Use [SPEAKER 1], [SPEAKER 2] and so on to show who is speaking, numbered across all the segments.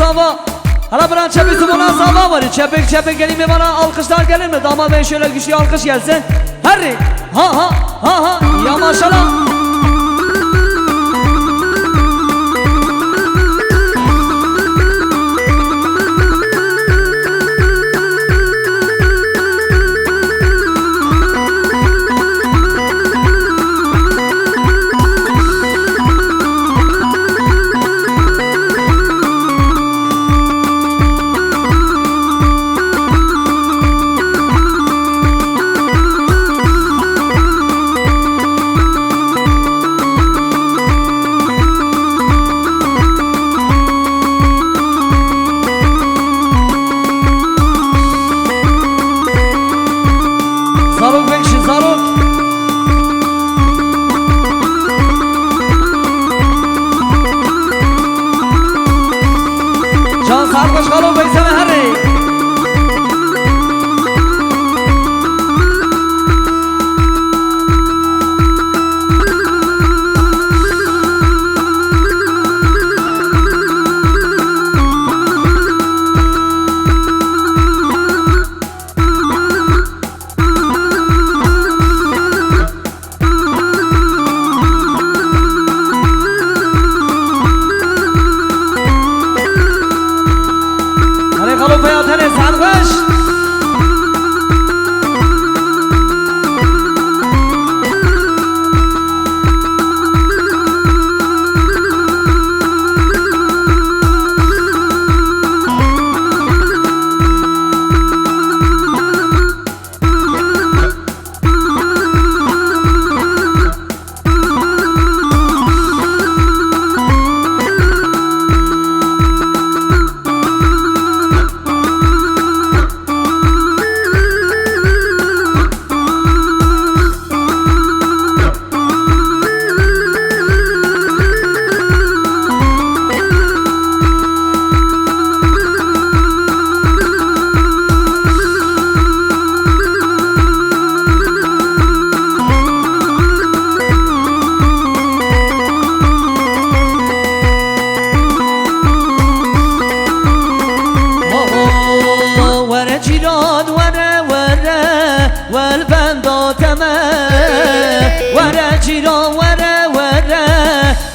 [SPEAKER 1] Sava. Hala bırak çepisi bana Sava var. Çepik gelin mi bana alkışlar gelir mi? Damat bey şöyle güçlü alkış gelsin. Hadi ha ya maşallah. Sarhoş kalın beyseme hadi.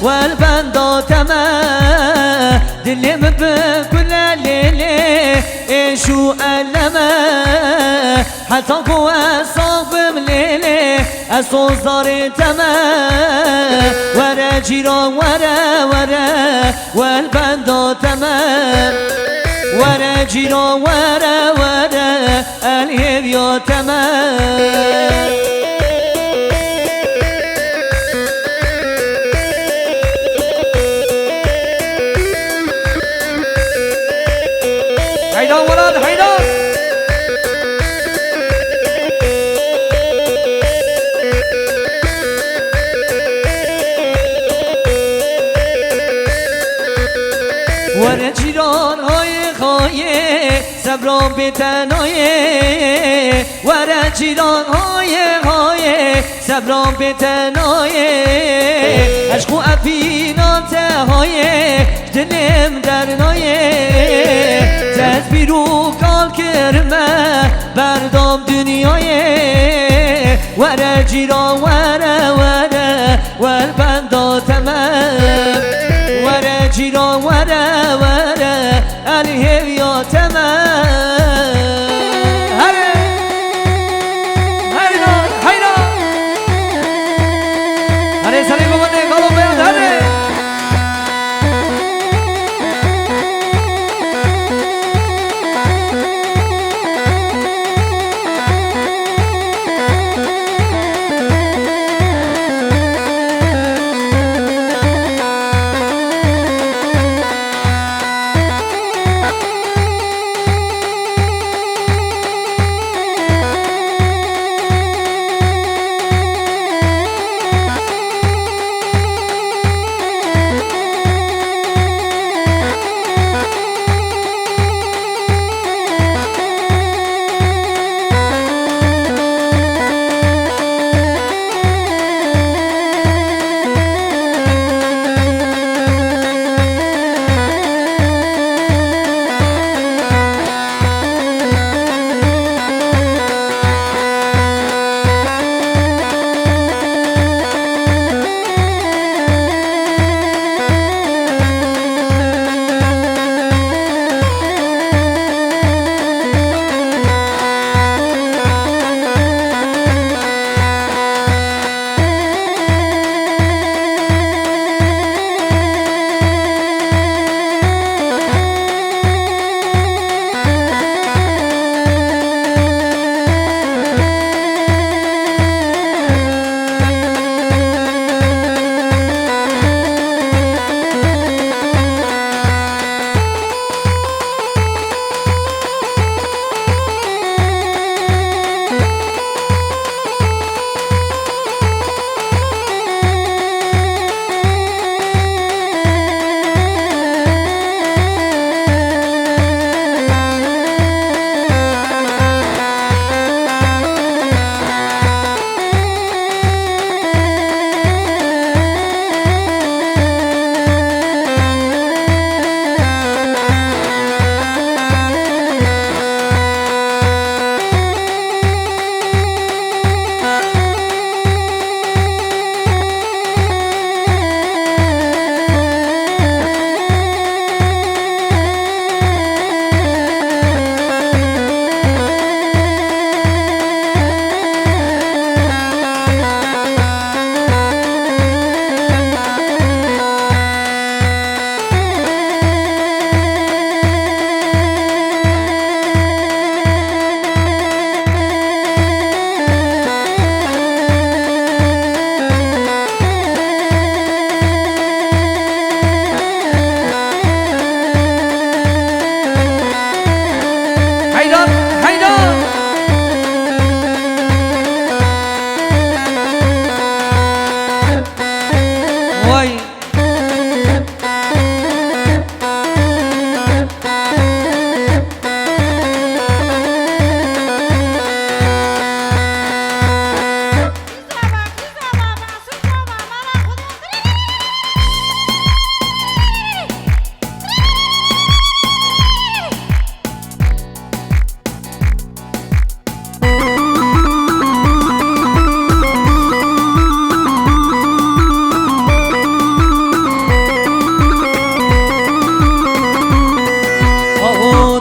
[SPEAKER 1] والبندو تما دلم بكل ليلة شو ألما حتى قوة صوب مليلة أصو صار تما ورا جيران ورا والبندو تما ورا جيران ورا الهيبيو تما ورا جيران های خواهی صبران بتنایه ورا جیران های صبران بتنایه عشق و افینان تهایه دلم درنایه تدبیر و کال کرمه بردام دنیایه ورا جیران ورا والبندا تمام ورا جيران ورا الهيبيو تمام هلا هلا هلا هلا سليم بودي قالوا بيان هلا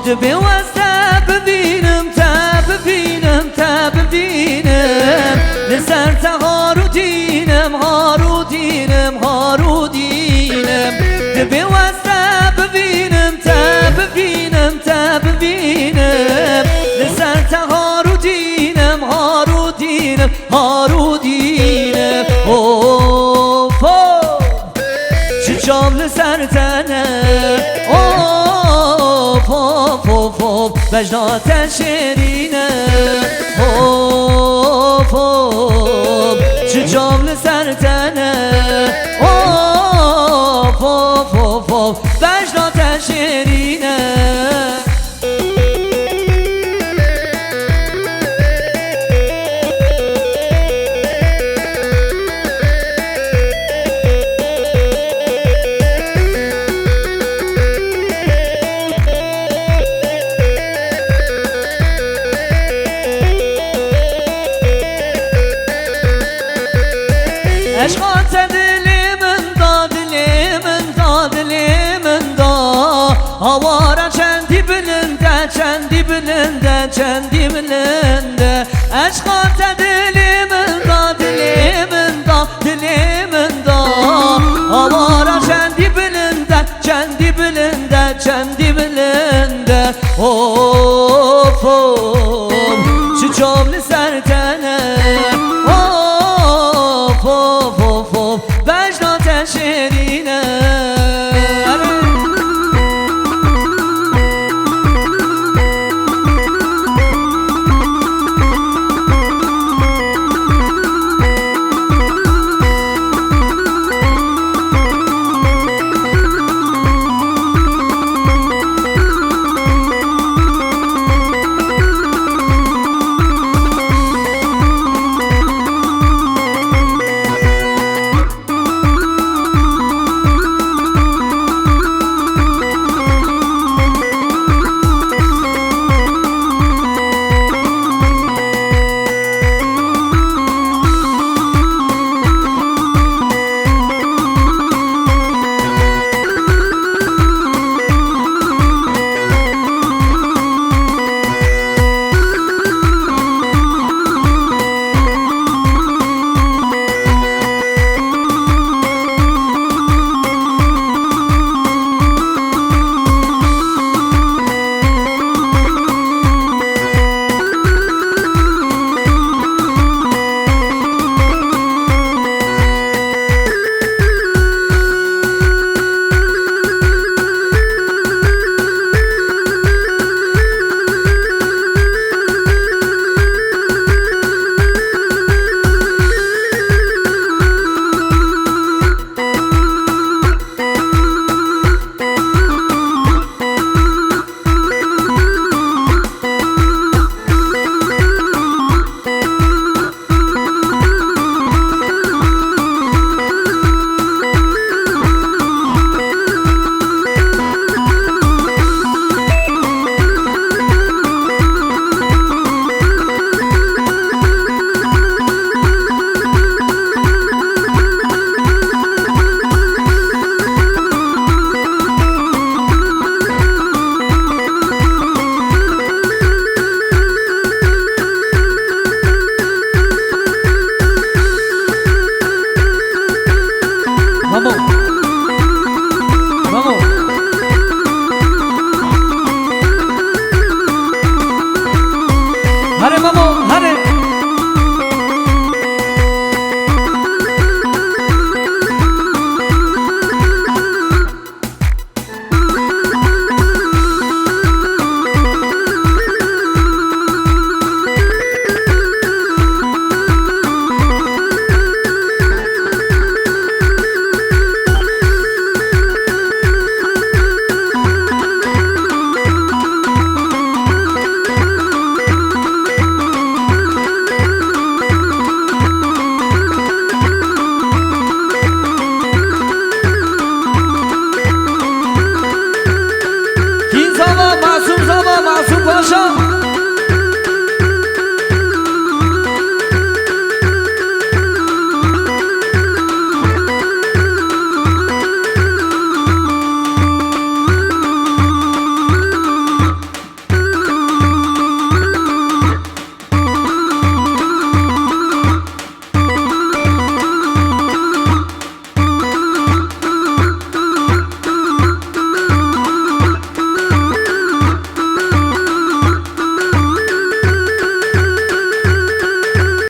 [SPEAKER 1] دبي وستا ببینم تا ببینم تا ببینم لسر تا هارودینم هارودینم هارودینم دبی وستا ببینم تا ببینم تا ببینم لسر تا هارودینم هارودینم هارودینم اوف چشام لسر تنه اوف اوف اوف اوف وجدات شیرینه اوف اوف چشام لسر تنه اوف اوف اوف اوف وجدات شیرینه عشقات دلمن دا دلمن دا دلمن دا هوارا چندی بلنده چندی بلنده چندی بلنده عشقات دلمن دا دلمن دا دلمن دا هوارا چندی بلنده چندی بلنده چندی بلنده